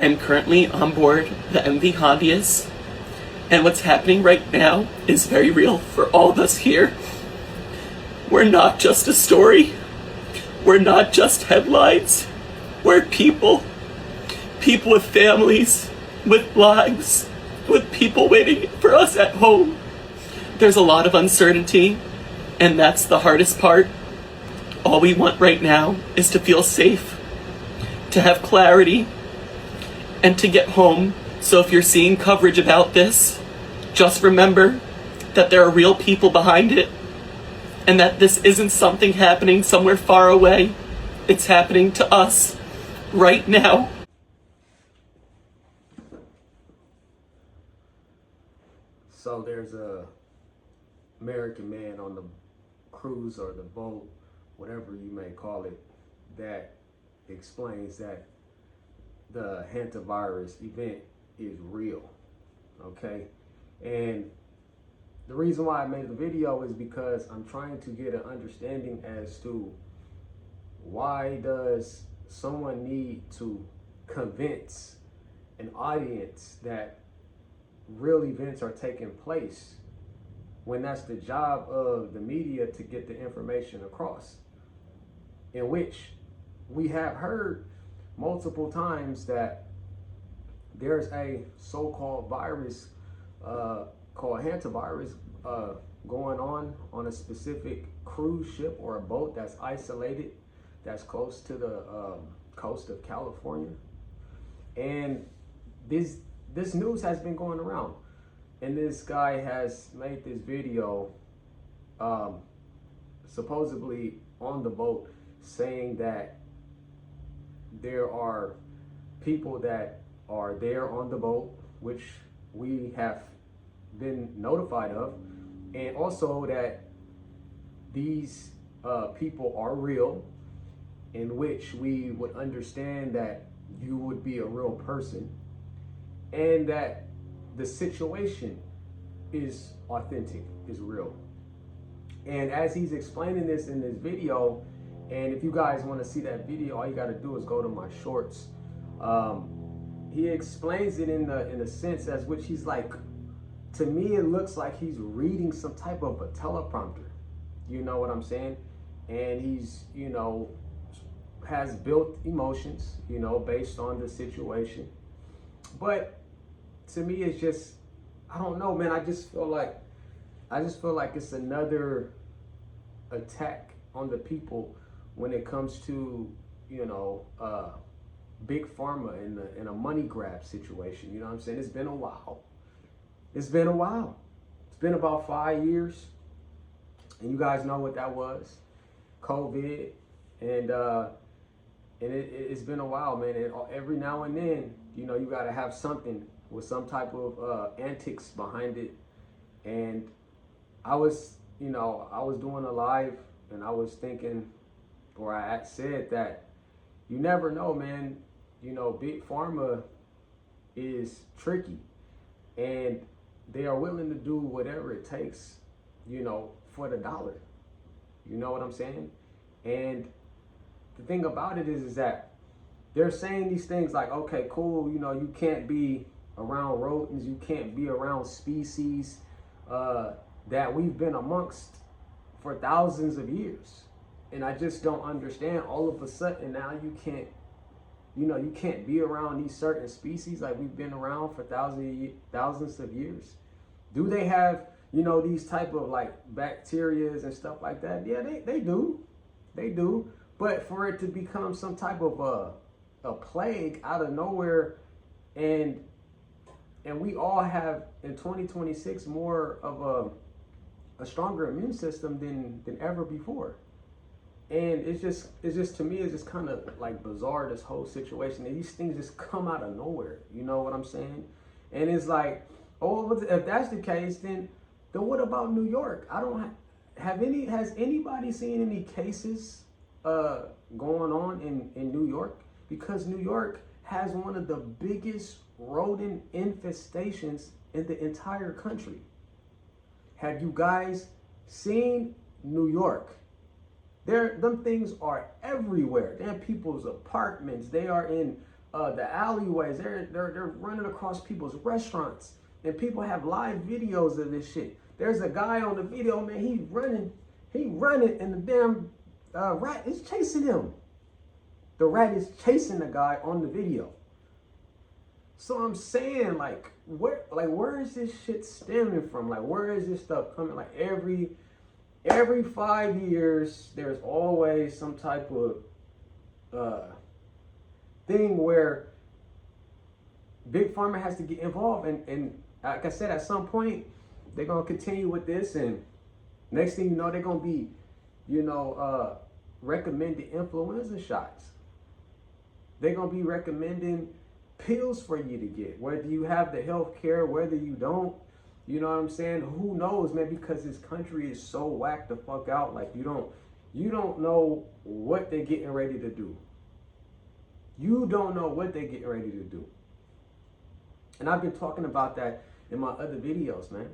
I'm currently on board the MV Hondias, and what's happening right now is very real for all of us here. We're not just a story. We're not just headlines. We're people. People with families, with lives, with people waiting for us at home. There's a lot of uncertainty, and that's the hardest part. All we want right now is to feel safe, to have clarity, and to get home. So if you're seeing coverage about this, just remember that there are real people behind it, and that this isn't something happening somewhere far away. It's happening to us right now. So there's a American man on the cruise or the boat, whatever you may call it, that explains that the hantavirus event is real, okay? And the reason why I made the video is because I'm trying to get an understanding as to why does someone need to convince an audience that real events are taking place when that's the job of the media to get the information across, in which we have heard multiple times that there's a so-called virus called hantavirus going on a specific cruise ship or a boat that's isolated, that's close to the coast of California. And this news has been going around, and this guy has made this video supposedly on the boat saying that there are people that are there on the boat, which we have been notified of, and also that these people are real, in which we would understand that you would be a real person, and that the situation is authentic, is real. And as he's explaining this in this video, and if you guys want to see that video, all you got to do is go to my shorts. He explains it in the sense as which he's like, to me it looks like he's reading some type of a teleprompter, you know what I'm saying? And he's, you know, has built emotions, you know, based on the situation. But to me, it's just, I don't know, man. I just feel like it's another attack on the people when it comes to, you know, big pharma in a money grab situation. You know what I'm saying? It's been a while. It's been about 5 years, and you guys know what that was, COVID, and it's been a while, man. And every now and then, you know, you got to have something with some type of antics behind it. And I was doing a live, and I was thinking, or I had said that you never know, man. You know, big pharma is tricky, and they are willing to do whatever it takes, you know, for the dollar. You know what I'm saying? And the thing about it is that they're saying these things like, okay, cool, you know, you can't be around rodents, you can't be around species that we've been amongst for thousands of years. And I just don't understand, all of a sudden now you can't be around these certain species like we've been around for thousands of years. Do they have, you know, these type of like bacterias and stuff like that? Yeah, they do. But for it to become some type of a plague out of nowhere, and we all have in 2026 more of a stronger immune system than ever before. And it's just to me, it's just kind of like bizarre, this whole situation. And these things just come out of nowhere. You know what I'm saying? And it's like, oh, if that's the case, then what about New York? I don't has anybody seen any cases going on in New York? Because New York has one of the biggest rodent infestations in the entire country. Have you guys seen New York? Them things are everywhere. They're in people's apartments. They are in the alleyways. They're running across people's restaurants, and people have live videos of this shit. There's a guy on the video, man. He running, and the damn rat is chasing him. The rat is chasing the guy on the video. So I'm saying, like, where is this shit stemming from? Like, where is this stuff coming? Like, every 5 years, there's always some type of thing where Big Pharma has to get involved. And like I said, at some point, they're going to continue with this. And next thing you know, they're going to be, recommending influenza shots. They're going to be recommending pills for you to get, whether you have the health care, whether you don't. You know what I'm saying? Who knows, man? Because this country is so whacked the fuck out. Like, you don't know what they're getting ready to do. You don't know what they're getting ready to do. And I've been talking about that in my other videos, man.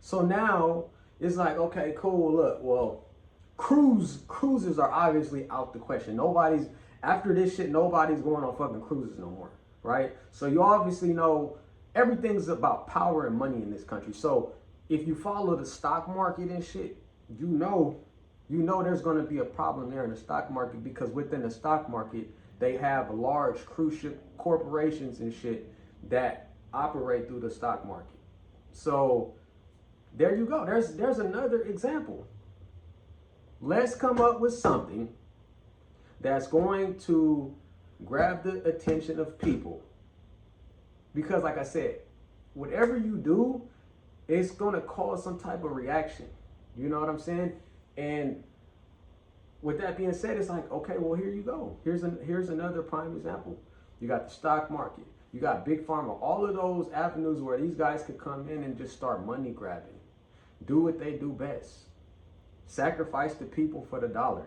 So now it's like, okay, cool. Look, well, cruises are obviously out the question. After this shit, nobody's going on fucking cruises no more, right? So you obviously know everything's about power and money in this country. So if you follow the stock market and shit, you know there's going to be a problem there in the stock market, because within the stock market, they have large cruise ship corporations and shit that operate through the stock market. So there you go. There's another example. Let's come up with something that's going to grab the attention of people. Because like I said, whatever you do, it's going to cause some type of reaction. You know what I'm saying? And with that being said, it's like, okay, well, here you go. Here's another prime example. You got the stock market. You got Big Pharma. All of those avenues where these guys could come in and just start money grabbing. Do what they do best. Sacrifice the people for the dollar.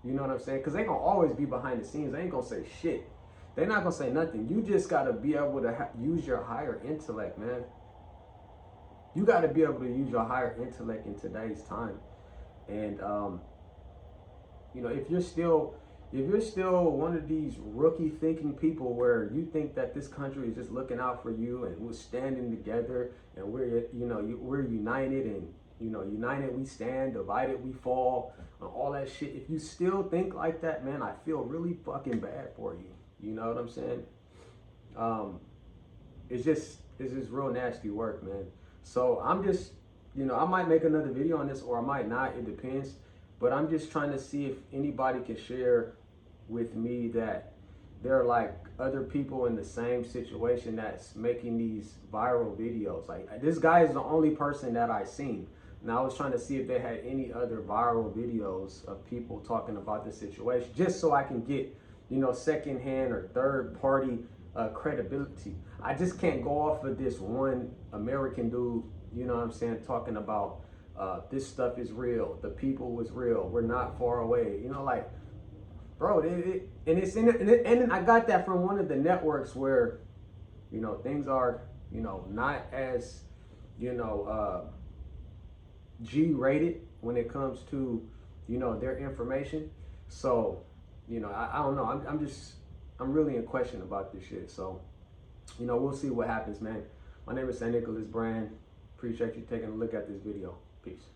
You know what I'm saying? Because they're going to always be behind the scenes. They ain't going to say shit. They're not going to say nothing. You just got to be able to use your higher intellect, man. You got to be able to use your higher intellect in today's time. And, if you're still one of these rookie thinking people where you think that this country is just looking out for you and we're standing together and we're united and, united we stand, divided we fall, and all that shit. If you still think like that, man, I feel really fucking bad for you. You know what I'm saying? It's just real nasty work, man. So I'm just, I might make another video on this or I might not, it depends. But I'm just trying to see if anybody can share with me that there are like other people in the same situation that's making these viral videos. Like, this guy is the only person that I've seen. And I was trying to see if they had any other viral videos of people talking about this situation, just so I can get, secondhand or third party credibility. I just can't go off of this one American dude, talking about this stuff is real, the people was real, we're not far away. Bro, and I got that from one of the networks where, things are, not as, G-rated when it comes to, their information. So, I don't know. I'm really in question about this shit. So, we'll see what happens, man. My name is St. Nicholas Brand. Appreciate you taking a look at this video. Peace.